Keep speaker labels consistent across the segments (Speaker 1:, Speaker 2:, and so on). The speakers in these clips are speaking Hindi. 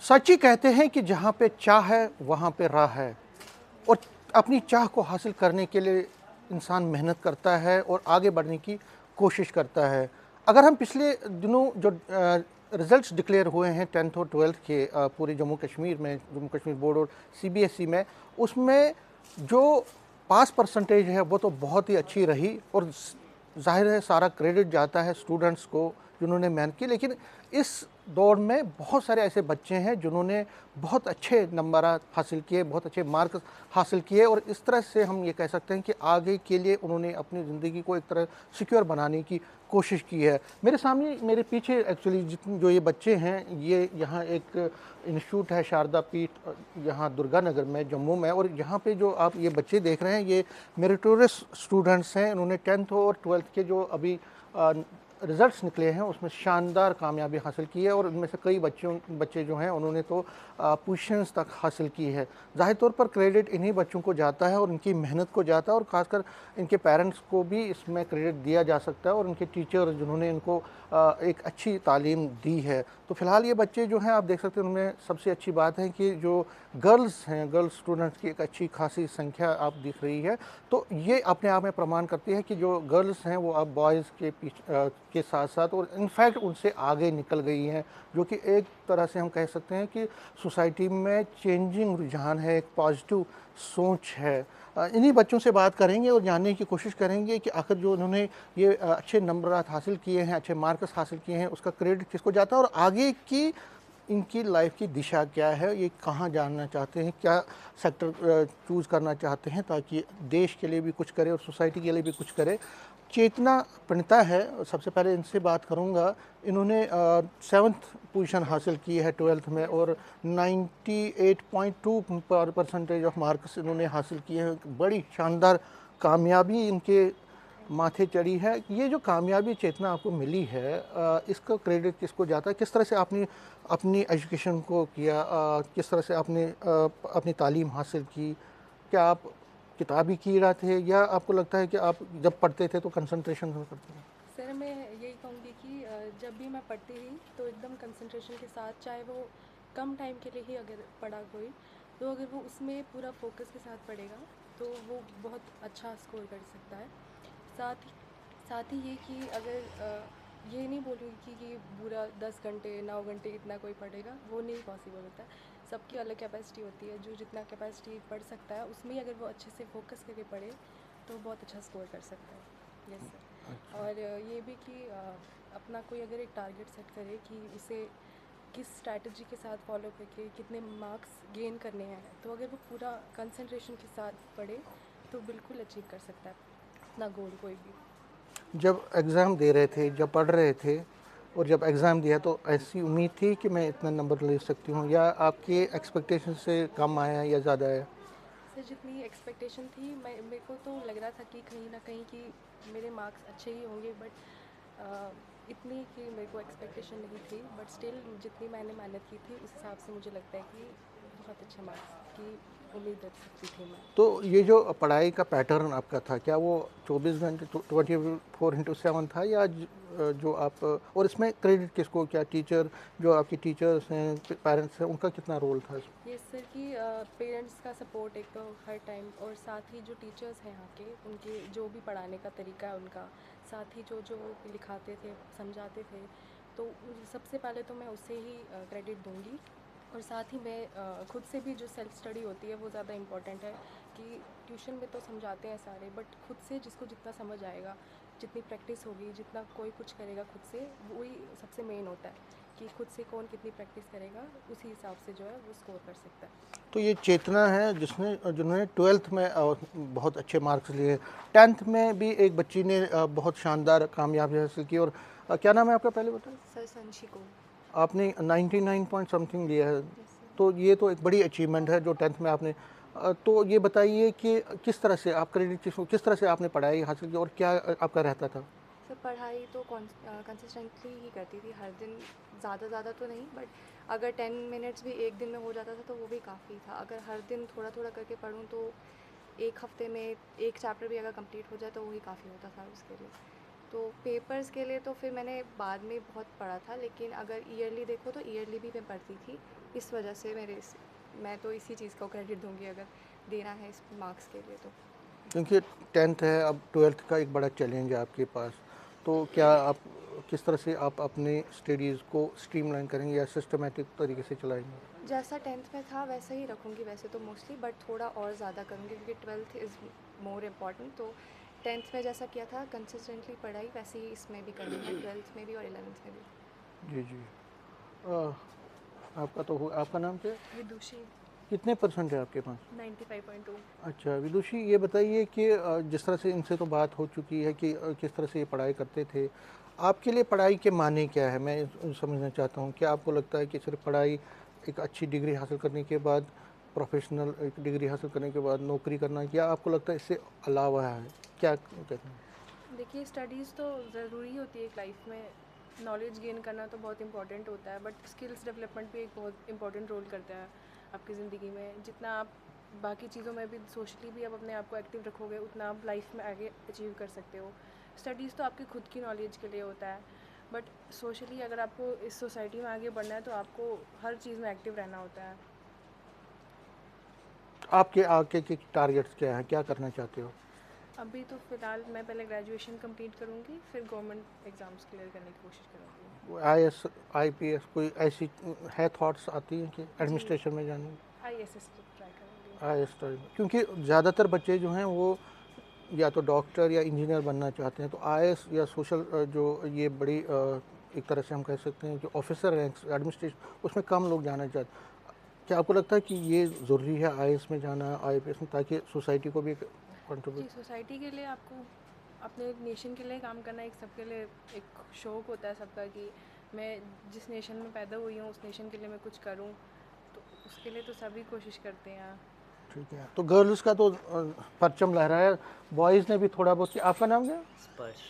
Speaker 1: सच ही कहते हैं कि जहाँ पे चाह है वहाँ पे राह है। और अपनी चाह को हासिल करने के लिए इंसान मेहनत करता है और आगे बढ़ने की कोशिश करता है। अगर हम पिछले दिनों जो रिज़ल्ट्स डिक्लेयर हुए हैं 10th और 12th के पूरे जम्मू कश्मीर में, जम्मू कश्मीर बोर्ड और सीबीएसई में, उसमें जो पास परसेंटेज है वो तो बहुत ही अच्छी रही और ज़ाहिर है सारा क्रेडिट जाता है स्टूडेंट्स को जिन्होंने मेहनत की। लेकिन इस दौर में बहुत सारे ऐसे बच्चे हैं जिन्होंने बहुत अच्छे नंबर हासिल किए, बहुत अच्छे मार्क्स हासिल किए और इस तरह से हम ये कह सकते हैं कि आगे के लिए उन्होंने अपनी ज़िंदगी को एक तरह सिक्योर बनाने की कोशिश की है। मेरे सामने, मेरे पीछे एक्चुअली जितने जो ये बच्चे हैं, ये यहाँ एक इंस्टीट्यूट है शारदा पीठ, यहाँ दुर्गा नगर में जम्मू में, और यहाँ पे जो आप ये बच्चे देख रहे हैं ये मेरिटोरियस स्टूडेंट्स हैं। इन्होंने 10th और 12th के जो अभी रिज़ल्ट्स निकले हैं उसमें शानदार कामयाबी हासिल की है और उनमें से कई बच्चे जो हैं उन्होंने तो पोजीशंस तक हासिल की है। ज़ाहिर तौर पर क्रेडिट इन्हीं बच्चों को जाता है और इनकी मेहनत को जाता है और ख़ासकर इनके पेरेंट्स को भी इसमें क्रेडिट दिया जा सकता है और उनके टीचर जिन्होंने इनको एक अच्छी तालीम दी है। तो फ़िलहाल ये बच्चे जो हैं आप देख सकते हैं, उनमें सबसे अच्छी बात है कि जो गर्ल्स हैं, गर्ल्स स्टूडेंट्स की एक अच्छी खासी संख्या आप दिख रही है। तो ये अपने आप में प्रमाण करती है कि जो गर्ल्स हैं वो अब बॉयज़ के साथ साथ और इनफैक्ट उनसे आगे निकल गई हैं, जो कि एक तरह से हम कह सकते हैं कि सोसाइटी में चेंजिंग रुझान है, एक पॉजिटिव सोच है। इन्हीं बच्चों से बात करेंगे और जानने की कोशिश करेंगे कि आखिर जो उन्होंने ये अच्छे नंबरात हासिल किए हैं, अच्छे मार्क्स हासिल किए हैं, उसका क्रेडिट किसको जाता है और आगे की इनकी लाइफ की दिशा क्या है, ये कहाँ जानना चाहते हैं, क्या सेक्टर चूज़ करना चाहते हैं ताकि देश के लिए भी कुछ करे और सोसाइटी के लिए भी कुछ करे। चेतना प्रणीता है, सबसे पहले इनसे बात करूंगा। इन्होंने 7th पोजीशन हासिल की है 12th में और 98.2 परसेंटेज ऑफ मार्क्स इन्होंने हासिल किए हैं। बड़ी शानदार कामयाबी इनके माथे चढ़ी है। ये जो कामयाबी चेतना आपको मिली है, इसका क्रेडिट किसको जाता है? किस तरह से आपने अपनी एजुकेशन को किया, किस तरह से आपने अपनी तालीम हासिल की? क्या आप किताबी कीड़ा थे या आपको लगता है कि आप जब पढ़ते थे तो कंसंट्रेशन हुआ करते थे?
Speaker 2: सर मैं यही कहूँगी कि जब भी मैं पढ़ती थी तो एकदम कंसंट्रेशन के साथ, चाहे वो कम टाइम के लिए ही अगर पढ़ा कोई, तो अगर वो उसमें पूरा फोकस के साथ पढ़ेगा तो वो बहुत अच्छा स्कोर कर सकता है। साथ ही साथ ही ये कि अगर ये नहीं बोलूँगी कि पूरा 10 घंटे 9 घंटे इतना कोई पढ़ेगा, वो नहीं पॉसिबल होता है। सबकी अलग कैपेसिटी होती है, जो जितना कैपेसिटी पढ़ सकता है उसमें ही अगर वो अच्छे से फोकस करके पढ़े तो बहुत अच्छा स्कोर कर सकता है। Yes sir. और ये भी कि अपना कोई अगर एक टारगेट सेट करे कि उसे किस स्ट्रैटेजी के साथ फॉलो करके कितने मार्क्स गेन करने हैं, तो अगर वो पूरा कंसंट्रेशन के साथ पढ़े तो बिल्कुल अचीव कर सकता है अपना गोल कोई भी।
Speaker 1: जब एग्ज़ाम दे रहे थे, जब पढ़ रहे थे और जब एग्ज़ाम दिया तो ऐसी उम्मीद थी कि मैं इतना नंबर ले सकती हूँ, या आपके एक्सपेक्टेशन से कम आया या ज़्यादा आया?
Speaker 2: सर जितनी एक्सपेक्टेशन थी, मैं मेरे को तो लग रहा था कि कहीं ना कहीं कि मेरे मार्क्स अच्छे ही होंगे, बट इतनी कि मेरे को एक्सपेक्टेशन नहीं थी, बट स्टिल जितनी मैंने मेहनत की थी उस हिसाब से मुझे लगता है कि बहुत अच्छे मार्क्स की उम्मीद रख सकती थी मैं।
Speaker 1: तो ये जो पढ़ाई का पैटर्न आपका था, क्या वो 24 घंटे 24/7 था या जो आप, और इसमें क्रेडिट किसको, क्या टीचर, जो आपकी टीचर्स हैं, पेरेंट्स हैं, उनका कितना रोल था इसमें?
Speaker 2: ये सर कि पेरेंट्स का सपोर्ट एक तो हर टाइम, और साथ ही जो टीचर्स हैं यहाँ के, उनके जो भी पढ़ाने का तरीका है उनका, साथ ही जो जो लिखाते थे समझाते थे, तो सबसे पहले तो मैं उससे ही क्रेडिट दूंगी। और साथ ही मैं खुद से भी जो सेल्फ स्टडी होती है वो ज़्यादा इम्पॉर्टेंट है। कि ट्यूशन में तो समझाते हैं सारे, बट खुद से जिसको जितना समझ आएगा, जितनी प्रैक्टिस होगी, जितना कोई कुछ करेगा खुद से, वही सबसे मेन होता है कि खुद से कौन कितनी प्रैक्टिस करेगा, उसी हिसाब से जो है वो स्कोर कर सकता है।
Speaker 1: तो ये चेतना है जिसने जिन्होंने 12th में बहुत अच्छे मार्क्स लिए। 10th में भी एक बच्ची ने बहुत शानदार कामयाबी हासिल की, और क्या नाम है आपका, पहले बताएं?
Speaker 2: सर संशी को।
Speaker 1: आपने 99 पॉइंट समथिंग लिया है।
Speaker 2: Yes sir.
Speaker 1: तो ये तो एक बड़ी अचीवमेंट है जो 10th में आपने, तो ये बताइए कि किस तरह से आप क्रेडिट किस तरह से आपने पढ़ाई हासिल की और क्या आपका रहता था?
Speaker 3: सर पढ़ाई तो कंसिस्टेंटली ही करती थी हर दिन, ज़्यादा तो नहीं, बट अगर 10 मिनट्स भी एक दिन में हो जाता था तो वो भी काफ़ी था। अगर हर दिन थोड़ा थोड़ा करके पढूं तो एक हफ्ते में एक चैप्टर भी अगर कंप्लीट हो जाए तो वही काफ़ी होता था उसके लिए। तो पेपर्स के लिए तो फिर मैंने बाद में बहुत पढ़ा था, लेकिन अगर ईयरली देखो तो ईयरली भी मैं पढ़ती थी। इस वजह से मैं तो इसी चीज़ को क्रेडिट दूंगी अगर देना है इस मार्क्स के लिए तो।
Speaker 1: क्योंकि 10th है, अब 12th का एक बड़ा चैलेंज है आपके पास, तो क्या आप किस तरह से आप अपने स्टडीज़ को स्ट्रीमलाइन करेंगे या सिस्टमेटिक तरीके से चलाएंगे?
Speaker 3: जैसा 10th में था वैसा ही रखूँगी वैसे तो मोस्टली, बट थोड़ा और ज़्यादा करूँगी क्योंकि 12th इज़ मोर इम्पॉर्टेंट। तो 10th में जैसा किया था कंसिस्टेंटली पढ़ाई, वैसे ही इसमें भी करनी है, 12th में भी और 11th में भी।
Speaker 1: जी जी। आपका तो हो, आपका नाम क्या है?
Speaker 2: विदुषी।
Speaker 1: कितने परसेंट है आपके पास?
Speaker 2: 95.2।
Speaker 1: अच्छा विदुषी, ये बताइए कि जिस तरह से इनसे तो बात हो चुकी है कि किस तरह से ये पढ़ाई करते थे, आपके लिए पढ़ाई के मायने क्या है? मैं समझना चाहता हूँ, क्या आपको लगता है कि सिर्फ पढ़ाई, एक अच्छी डिग्री हासिल करने के बाद, प्रोफेशनल एक डिग्री हासिल करने के बाद नौकरी करना, या आपको लगता है इससे अलावा है? क्या कहते हैं?
Speaker 2: देखिए, स्टडीज़ तो ज़रूरी होती है एक लाइफ में, नॉलेज गेन करना तो बहुत इंपॉर्टेंट होता है, बट स्किल्स डेवलपमेंट भी एक बहुत इंपॉर्टेंट रोल करता है आपकी ज़िंदगी में। जितना आप बाकी चीज़ों में भी, सोशली भी आप अपने आप को एक्टिव रखोगे, उतना आप लाइफ में आगे अचीव कर सकते हो। स्टडीज़ तो आपकी खुद की नॉलेज के लिए होता है, बट सोशली अगर आपको इस सोसाइटी में आगे बढ़ना है तो आपको हर चीज़ में एक्टिव रहना होता है।
Speaker 1: आपके आगे के टारगेट्स क्या हैं, क्या करना चाहते हो?
Speaker 2: अभी तो फ़िलहाल मैं पहले ग्रेजुएशन कंप्लीट करूँगी, फिर गवर्नमेंट एग्ज़ाम्स क्लियर करने की कोशिश करूँगी।
Speaker 1: IAS IPS कोई ऐसी है थॉट्स आती हैं कि एडमिनिस्ट्रेशन में जाने?
Speaker 2: IAS ट्राई करूँगी।
Speaker 1: IAS क्योंकि ज़्यादातर बच्चे जो हैं वो या तो डॉक्टर या इंजीनियर बनना चाहते हैं, तो IAS या सोशल जो ये बड़ी एक तरह से हम कह सकते हैं जो ऑफिसर रैंक्स एडमिनिस्ट्रेशन, उसमें कम लोग जाना चाहते हैं। क्या आपको लगता है कि ये ज़रूरी है IAS में जाना, IPS में, ताकि सोसाइटी को भी
Speaker 2: जी,
Speaker 1: कंट्रीब्यूट?
Speaker 2: सोसाइटी के लिए आपको अपने नेशन के लिए काम करना एक सबके लिए एक शौक़ होता है सबका कि मैं जिस नेशन में पैदा हुई हूँ उस नेशन के लिए मैं कुछ करूँ, तो उसके लिए तो सभी कोशिश करते हैं।
Speaker 1: ठीक है, तो गर्ल्स का तो परचम लहरा है, बॉयज़ ने भी थोड़ा बहुत किया। आपका नाम क्या है?
Speaker 4: स्पर्श।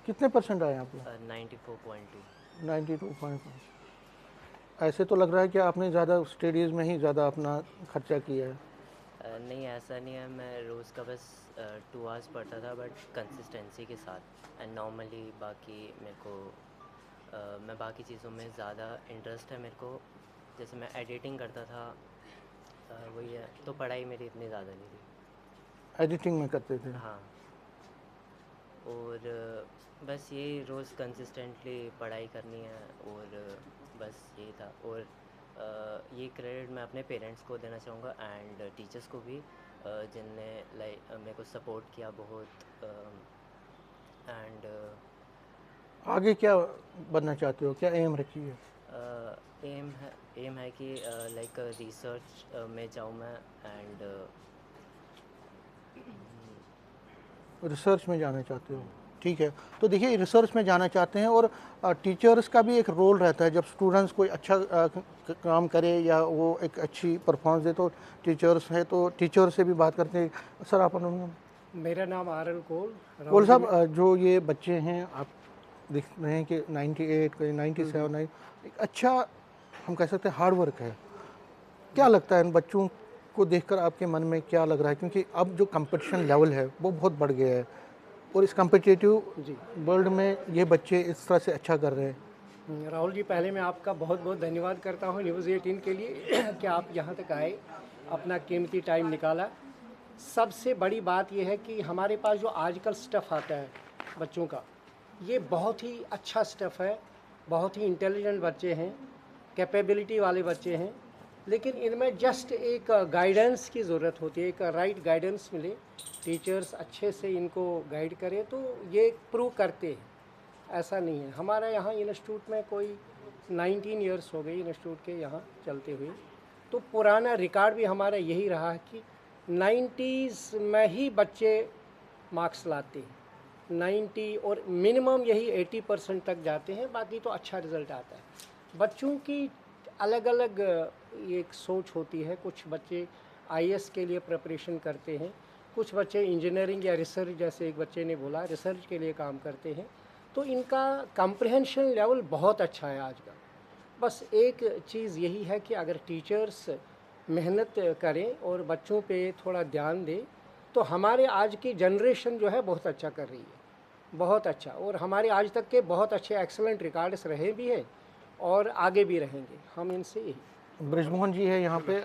Speaker 1: कितने परसेंट आए आपको?
Speaker 4: 94.2।
Speaker 1: 92.5। ऐसे तो लग रहा है कि आपने ज़्यादा स्टडीज़ में ही ज़्यादा अपना खर्चा किया है।
Speaker 4: नहीं, ऐसा नहीं है, मैं रोज़ का बस 2 आवर्स पढ़ता था, बट कंसिस्टेंसी के साथ। एंड नॉर्मली बाकी मेरे को मैं बाकी चीज़ों में ज़्यादा इंटरेस्ट है मेरे को। जैसे मैं एडिटिंग करता था, वही है, तो पढ़ाई मेरी इतनी ज़्यादा नहीं थी।
Speaker 1: एडिटिंग में करते थे?
Speaker 4: हाँ, और बस यही रोज़ कंसिस्टेंटली पढ़ाई करनी है, और बस यही था। और ये क्रेडिट मैं अपने पेरेंट्स को देना चाहूँगा एंड टीचर्स को भी, जिनने मेरे को सपोर्ट किया बहुत। एंड
Speaker 1: आगे क्या बनना चाहते हो, क्या एम रखी है?
Speaker 4: एम है कि लाइक रिसर्च में जाऊँ मैं, एंड
Speaker 1: रिसर्च में जाना चाहते हो? ठीक है, तो देखिए रिसर्च में जाना चाहते हैं, और टीचर्स का भी एक रोल रहता है। जब स्टूडेंट्स कोई अच्छा काम करे या वो एक अच्छी परफॉर्मेंस दे, तो टीचर्स है, तो टीचर से भी बात करते हैं। सर आप
Speaker 5: मेरा नाम आरएल कोल।
Speaker 1: कोल साहब, जो ये बच्चे हैं, आप देख रहे हैं कि 98 कोई 97, एक अच्छा हम कह सकते हैं हार्ड वर्क है। क्या लगता है इन बच्चों को देखकर, आपके मन में क्या लग रहा है? क्योंकि अब जो कंपटीशन लेवल है वो बहुत बढ़ गया है, और इस कम्पिटिटिव
Speaker 5: जी
Speaker 1: वर्ल्ड में ये बच्चे इस तरह से अच्छा कर रहे हैं।
Speaker 5: राहुल जी, पहले मैं आपका बहुत बहुत धन्यवाद करता हूँ न्यूज़ 18 के लिए कि आप यहाँ तक आए, अपना कीमती टाइम निकाला। सबसे बड़ी बात यह है कि हमारे पास जो आजकल स्टफ़ आता है बच्चों का, ये बहुत ही अच्छा स्टफ़ है। बहुत ही इंटेलिजेंट बच्चे हैं, कैपेबिलिटी वाले बच्चे हैं, लेकिन इनमें जस्ट एक गाइडेंस की ज़रूरत होती है। एक राइट गाइडेंस मिले, टीचर्स अच्छे से इनको गाइड करें तो ये प्रूव करते हैं। ऐसा नहीं है, हमारा यहाँ इंस्टीट्यूट में कोई 19 ईयर्स हो गई इंस्टीट्यूट के यहाँ चलते हुए, तो पुराना रिकॉर्ड भी हमारा यही रहा है कि 90s में ही बच्चे मार्क्स लाते हैं। 90 और मिनिमम यही 80% तक जाते हैं, बाकी तो अच्छा रिज़ल्ट आता है। बच्चों की अलग अलग एक सोच होती है। कुछ बच्चे आईएएस के लिए प्रिपरेशन करते हैं, कुछ बच्चे इंजीनियरिंग या रिसर्च, जैसे एक बच्चे ने बोला रिसर्च के लिए काम करते हैं। तो इनका कम्प्रहेंशन लेवल बहुत अच्छा है आज का। बस एक चीज़ यही है कि अगर टीचर्स मेहनत करें और बच्चों पे थोड़ा ध्यान दें, तो हमारे आज की जनरेशन जो है बहुत अच्छा कर रही है। बहुत अच्छा, और हमारे आज तक के बहुत अच्छे एक्सेलेंट रिकॉर्ड्स रहे भी हैं और आगे भी रहेंगे, हम इनसे यही।
Speaker 1: ब्रिजमोहन जी है यहाँ पे।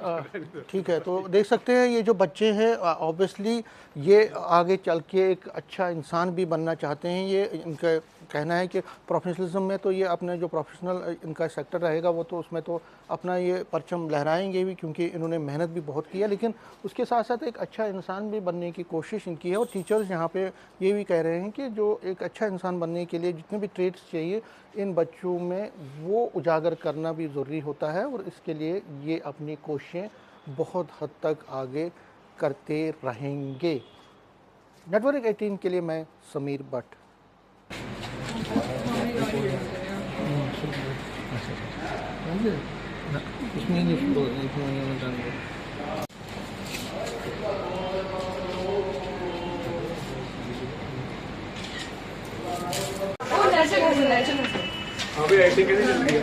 Speaker 1: ठीक है, तो देख सकते हैं ये जो बच्चे हैं ऑब्वियसली ये आगे चल के एक अच्छा इंसान भी बनना चाहते हैं। ये इनका कहना है कि प्रोफेशनलिज्म में तो ये अपने जो प्रोफेशनल इनका सेक्टर रहेगा वो तो उसमें तो अपना ये परचम लहराएंगे भी, क्योंकि इन्होंने मेहनत भी बहुत की है, लेकिन उसके साथ साथ एक अच्छा इंसान भी बनने की कोशिश इनकी है। और टीचर्स यहाँ पे ये भी कह रहे हैं कि जो एक अच्छा इंसान बनने के लिए जितने भी ट्रेड्स चाहिए इन बच्चों में वो उजागर करना भी ज़रूरी होता है, और इसके लिए ये अपनी कोशिशें बहुत हद तक आगे करते रहेंगे। नेटवर्क 18 के लिए मैं समीर भट्ट।
Speaker 6: हाँ भाई, एक्टिंग कैसे चल रही है?